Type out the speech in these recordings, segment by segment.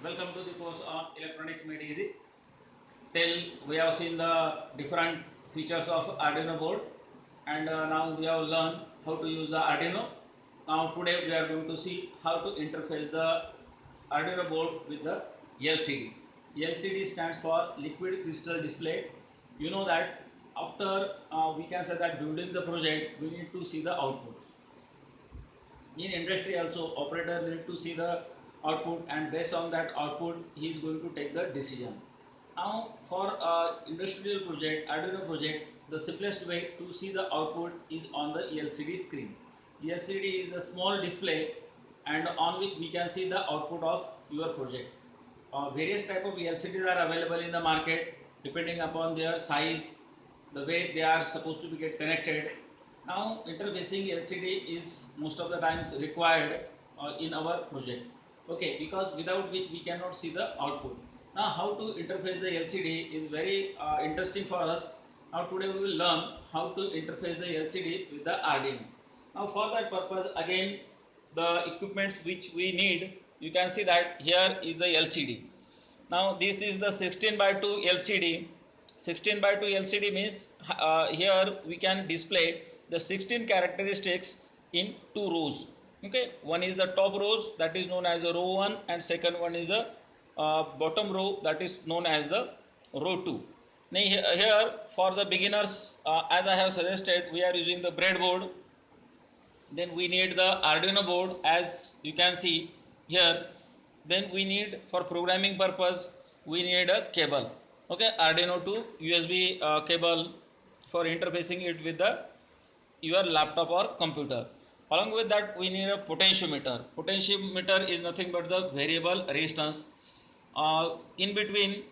Welcome to the course on electronics made easy. Till we have seen the different features of Arduino board, and now we have learned how to use the Arduino. Now today we are going to see how to interface the Arduino board with the LCD. LCD stands for liquid crystal display. You know that after we can say that building the project we need to see the output. In industry also operator need to see the output, and based on that output he is going to take the decision. Now for industrial project, Arduino project, the simplest way to see the output is on the LCD screen. LCD is a small display and on which we can see the output of your project. Various type of LCDs are available in the market depending upon their size, the way they are supposed to be get connected. Now interfacing LCD is most of the times required in our project. Okay, because without which we cannot see the output. Now how to interface the LCD is very interesting for us. Now today we will learn how to interface the LCD with the Arduino. Now for that purpose, again the equipments which we need, you can see that here is the LCD. Now this is the 16 by 2 LCD. 16 by 2 LCD means here we can display the 16 characteristics in two rows. Okay, one is the top rows, that is known as the row 1, and second one is the bottom row, that is known as the row 2. Now here for the beginners, as I have suggested, we are using the breadboard. Then we need the Arduino board, as you can see here. Then we need, for programming purpose, we need a cable. Okay, Arduino to USB cable for interfacing it with the your laptop or computer. Along with that, we need a potentiometer. Potentiometer is nothing but the variable resistance. In between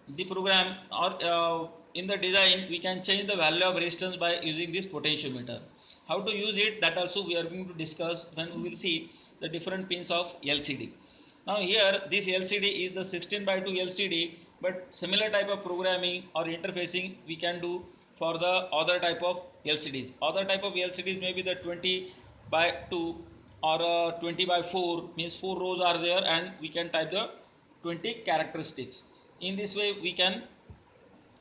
the program or in the design, we can change the value of resistance by using this potentiometer. How to use it, that also we are going to discuss when we will see the different pins of LCD. Now here this LCD is the 16 by 2 LCD, but similar type of programming or interfacing we can do for the other type of LCDs. Other type of LCDs may be the 20 by 2 or 20 by 4, means 4 rows are there and we can type the 20 characteristics. In this way we can,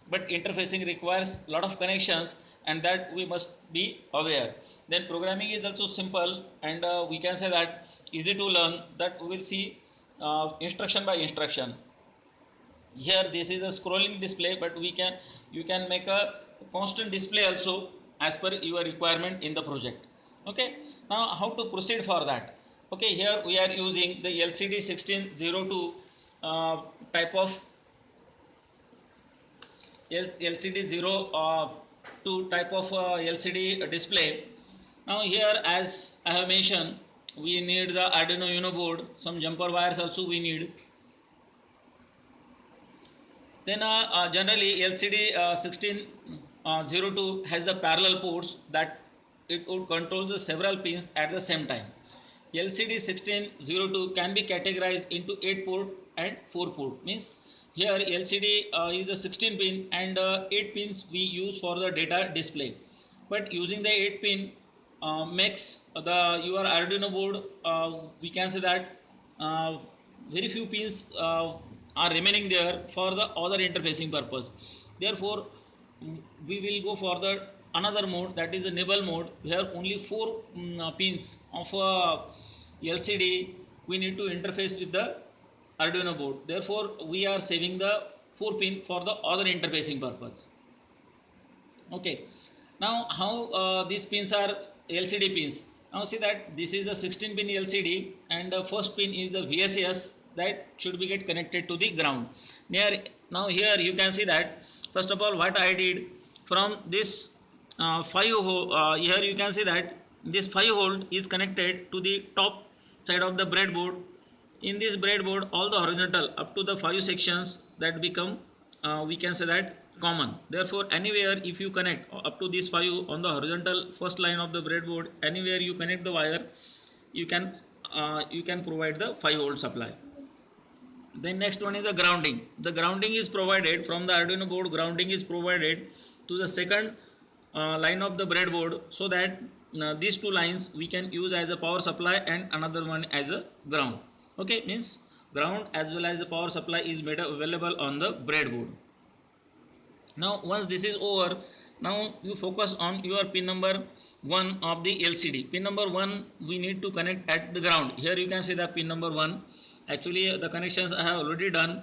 but interfacing requires lot of connections, and that we must be aware. Then programming is also simple, and we can say that easy to learn, that we will see instruction by instruction. Here this is a scrolling display, but you can make a constant display also as per your requirement in the project. Okay, now how to proceed for that? Okay, here we are using the LCD 1602 type of LCD 02 type of LCD display. Now here, as I have mentioned, we need the Arduino Uno board, some jumper wires also we need. Then generally LCD 1602 has the parallel ports that it would control the several pins at the same time. LCD 1602 can be categorized into 8 port and 4 port. Means here LCD is a 16 pin and 8 pins we use for the data display. But using the 8 pin makes your Arduino board, we can say that very few pins are remaining there for the other interfacing purpose. Therefore we will go for the another mode, that is the nibble mode, where only 4 pins of LCD we need to interface with the Arduino board. Therefore we are saving the 4 pin for the other interfacing purpose. Okay, now how these pins are LCD pins. Now see that this is the 16 pin LCD, and the first pin is the VSS, that should be get connected to the ground. Now here you can see that first of all what I did, from this 5 hole, here you can see that this 5 volt is connected to the top side of the breadboard. In this breadboard, all the horizontal up to the 5 sections that become we can say that common. Therefore anywhere if you connect up to this 5 on the horizontal first line of the breadboard, anywhere you connect the wire, you can provide the 5 volt supply. Then next one is the grounding. The grounding is provided from the Arduino board. Grounding is provided to the second line of the breadboard, so that these 2 lines we can use as a power supply and another one as a ground. Okay, means ground as well as the power supply is made available on the breadboard. Now once this is over, now you focus on your pin number 1 of the LCD. Pin number 1 we need to connect at the ground. Here you can see the pin number 1. Actually the connections I have already done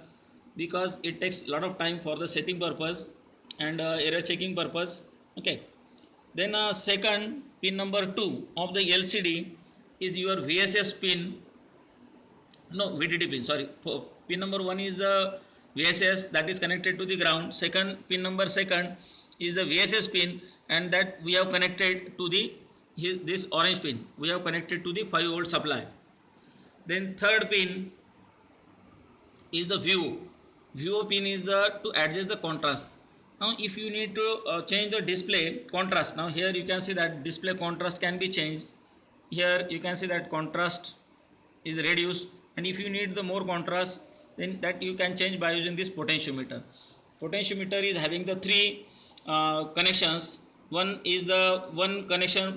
because it takes a lot of time for the setting purpose and error checking purpose. Okay. Then second, pin number 2 of the LCD is your VSS pin. No, VDD pin, sorry. Pin number 1 is the VSS that is connected to the ground. Second, pin number 2 is the VSS pin, and that we have connected to the this orange pin. We have connected to the 5 volt supply. Then third pin is the VO. VO pin is the to adjust the contrast. Now if you need to change the display contrast, now here you can see that display contrast can be changed. Here you can see that contrast is reduced, and if you need the more contrast, then that you can change by using this potentiometer. Potentiometer is having the 3 connections. One is the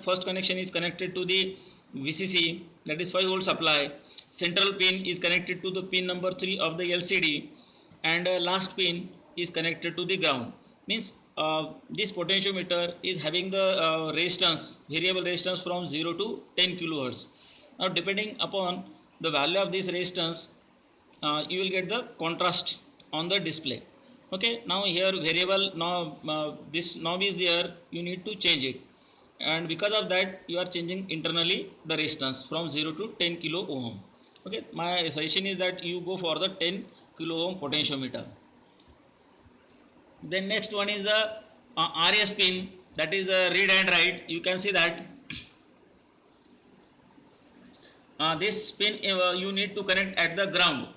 first connection is connected to the VCC, that is 5 volt supply. Central pin is connected to the pin number 3 of the LCD, and last pin is connected to the ground. Means this potentiometer is having the resistance, variable resistance from 0 to 10 kilohertz. Now depending upon the value of this resistance, you will get the contrast on the display. Okay, now here variable knob, this knob is there, you need to change it, and because of that you are changing internally the resistance from 0 to 10 kilo ohm. Okay, my suggestion is that you go for the 10 kilo ohm potentiometer. Then next one is the RS pin, that is the read and write. You can see that this pin you need to connect at the ground.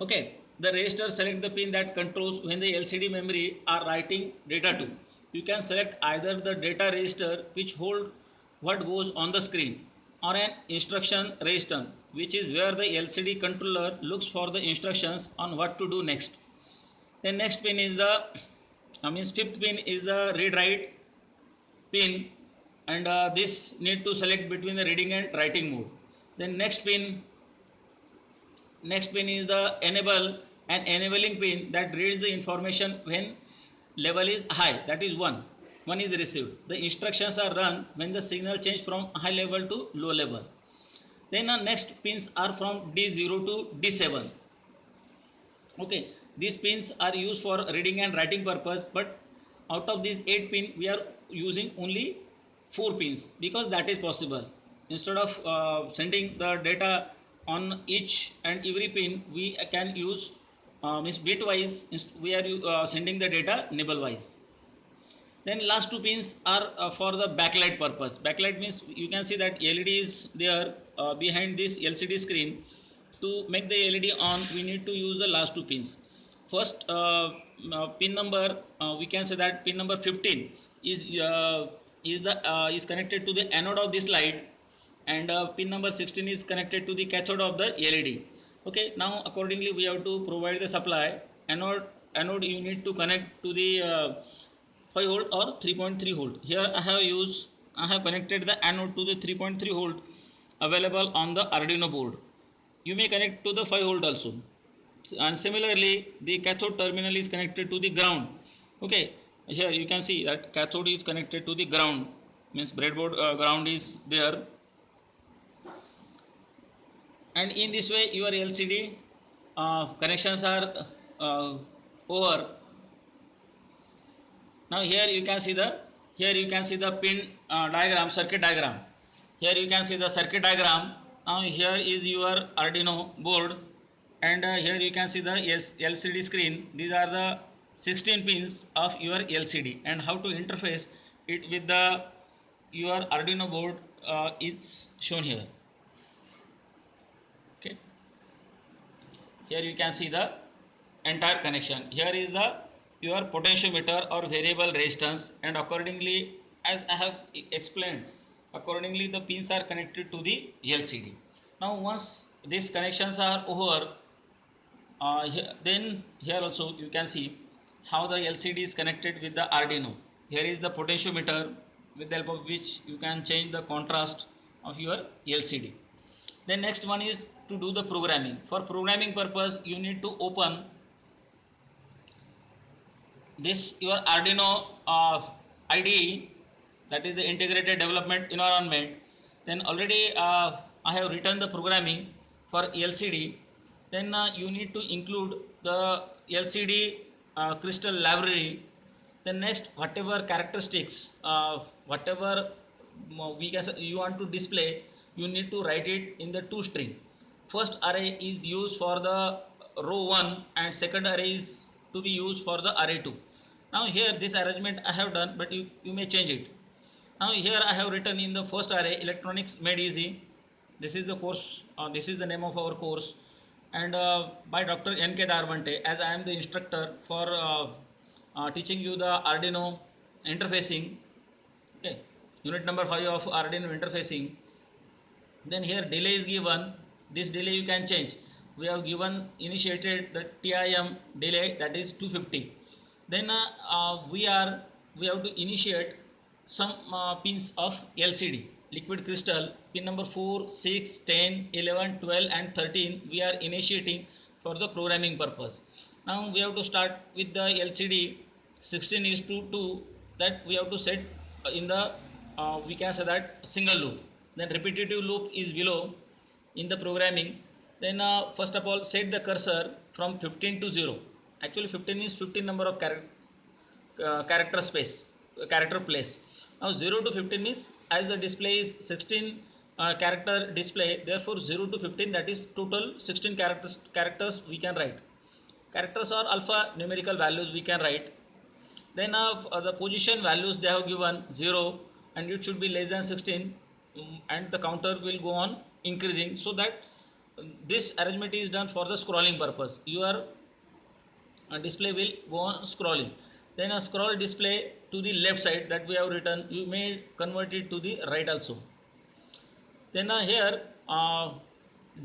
Okay, the register select the pin that controls when the LCD memory are writing data to. You can select either the data register which hold what goes on the screen, or an instruction register which is where the LCD controller looks for the instructions on what to do next. Then next pin is the fifth pin is the read write pin, and this need to select between the reading and writing mode. Then next pin is the enable and enabling pin that reads the information when level is high, that is 1 is received. The instructions are run when the signal change from high level to low level. Then next pins are from D0 to D7. Okay, these pins are used for reading and writing purpose, but out of these 8 pins we are using only 4 pins because that is possible. Instead of sending the data on each and every pin, we can use bit wise, we are sending the data nibble wise. Then last 2 pins are for the backlight purpose. Backlight means you can see that LED is there behind this LCD screen. To make the LED on, we need to use the last 2 pins. First pin number, we can say that pin number 15 is connected to the anode of this light, and pin number 16 is connected to the cathode of the LED. Okay, now accordingly we have to provide the supply. Anode you need to connect to the 5 volt or 3.3 volt. Here I have connected the anode to the 3.3 volt available on the Arduino board. You may connect to the 5 volt also. And similarly the cathode terminal is connected to the ground. Okay, here you can see that cathode is connected to the ground, means breadboard ground is there, and in this way your LCD connections are over. Now here you can see the pin diagram, circuit diagram. Here you can see the circuit diagram. Now here is your Arduino board, and here you can see the LCD screen. These are the 16 pins of your LCD, and how to interface it with your Arduino board is shown here. Okay, here you can see the entire connection. Here is your potentiometer or variable resistance, and accordingly, as I have explained, accordingly the pins are connected to the LCD. Now once these connections are over, then here also you can see how the LCD is connected with the Arduino. Here is the potentiometer with the help of which you can change the contrast of your LCD. Then next one is to do the programming. For programming purpose, you need to open this your Arduino IDE, that is the integrated development environment. Then already I have written the programming for LCD. Then you need to include the LCD crystal library. Then next, whatever characteristics, whatever we can you want to display, you need to write it in the two string. First array is used for the row 1 and second array is to be used for the array 2. Now here this arrangement I have done, but you may change it. Now here I have written in the first array electronics made easy. This is the course, this is the name of our course, and by Dr. N.K. Darvante, as I am the instructor for teaching you the Arduino interfacing. Okay, unit number 5 of Arduino interfacing. Then here delay is given. This delay you can change. We have given initiated the TIM delay, that is 250. Then we have to initiate some pins of LCD liquid crystal, pin number 4, 6, 10, 11, 12 and 13 we are initiating for the programming purpose. Now we have to start with the LCD 16:2, that we have to set in the we can say that single loop. Then repetitive loop is below in the programming. Then first of all set the cursor from 15 to 0. Actually 15 means 15 number of character space, character place. Now 0 to 15 means, as the display is 16 character display, therefore 0 to 15, that is total 16 characters we can write. Characters are alpha numerical values we can write. Then the position values they have given 0 and it should be less than 16, and the counter will go on increasing, so that this arrangement is done for the scrolling purpose. Your display will go on scrolling. Then a scroll display to the left side that we have written, you may convert it to the right also. Then here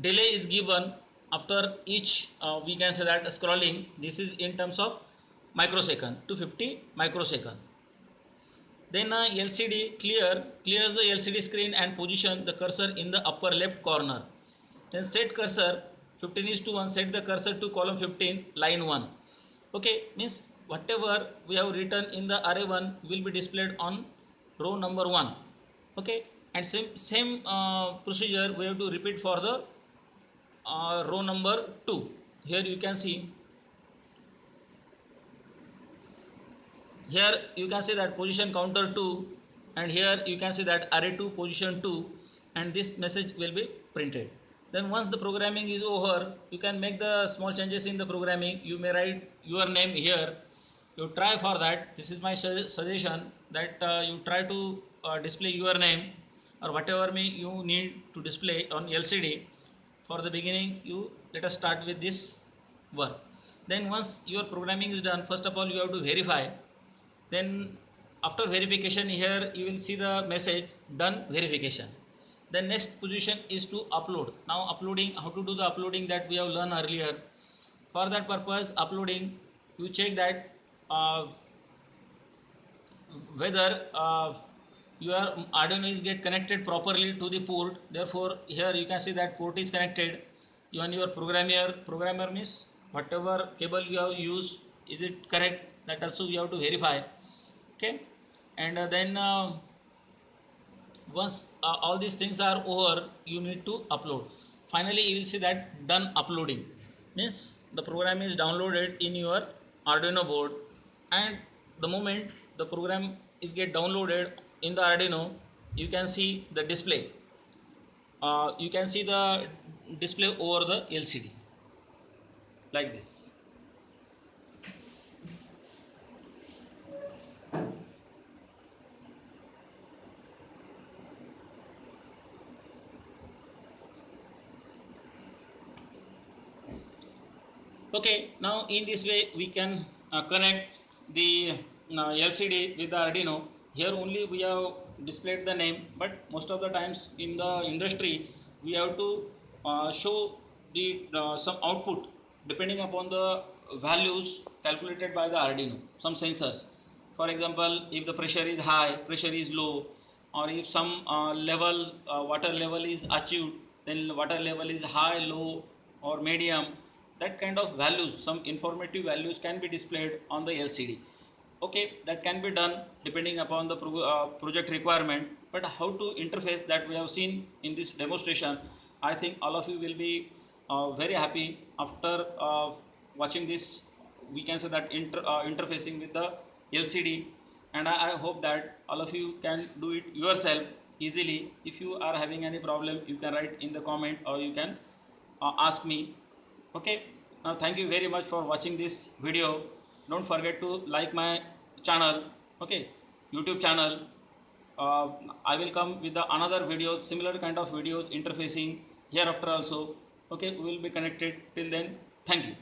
delay is given after each we can say that scrolling. This is in terms of microsecond, 250 microsecond. Then LCD clears the LCD screen and position the cursor in the upper left corner. Then set cursor 15:1, set the cursor to column 15 line 1. Okay, means whatever we have written in the array 1 will be displayed on row number 1. Okay, and same procedure we have to repeat for the row number 2. Here you can see, here you can see that position counter 2, and here you can see that array 2 position 2, and this message will be printed. Then once the programming is over, you can make the small changes in the programming. You may write your name here. You try for that. This is my suggestion, that you try to display your name or whatever you need to display on LCD. For the beginning, let us start with this work. Then once your programming is done, first of all you have to verify. Then after verification, here you will see the message done verification. The next position is to upload. Now uploading, how to do the uploading, that we have learned earlier. For that purpose, uploading, you check that whether your Arduino is get connected properly to the port. Therefore here you can see that port is connected. Even your programmer means whatever cable you have used, is it correct, that also you have to verify. Okay, and then once all these things are over, you need to upload. Finally you will see that done uploading, means the program is downloaded in your Arduino board, and the moment the program is get downloaded in the Arduino, you can see the display. You can see the display over the LCD like this. Okay, now in this way we can connect the LCD with the Arduino. Here only we have displayed the name, but most of the times in the industry we have to show the some output depending upon the values calculated by the Arduino, some sensors. For example, if the pressure is high, pressure is low, or if some water level is achieved, then water level is high, low or medium. That kind of values, some informative values can be displayed on the LCD. Okay, that can be done depending upon the project requirement, but how to interface, that we have seen in this demonstration. I think all of you will be very happy after watching this. We can say that interfacing with the LCD, and I hope that all of you can do it yourself easily. If you are having any problem, you can write in the comment or you can ask me. Okay, now thank you very much for watching this video. Don't forget to like my channel, okay, YouTube channel. I will come with the another videos, similar kind of videos interfacing hereafter also. Okay, we will be connected till then. Thank you.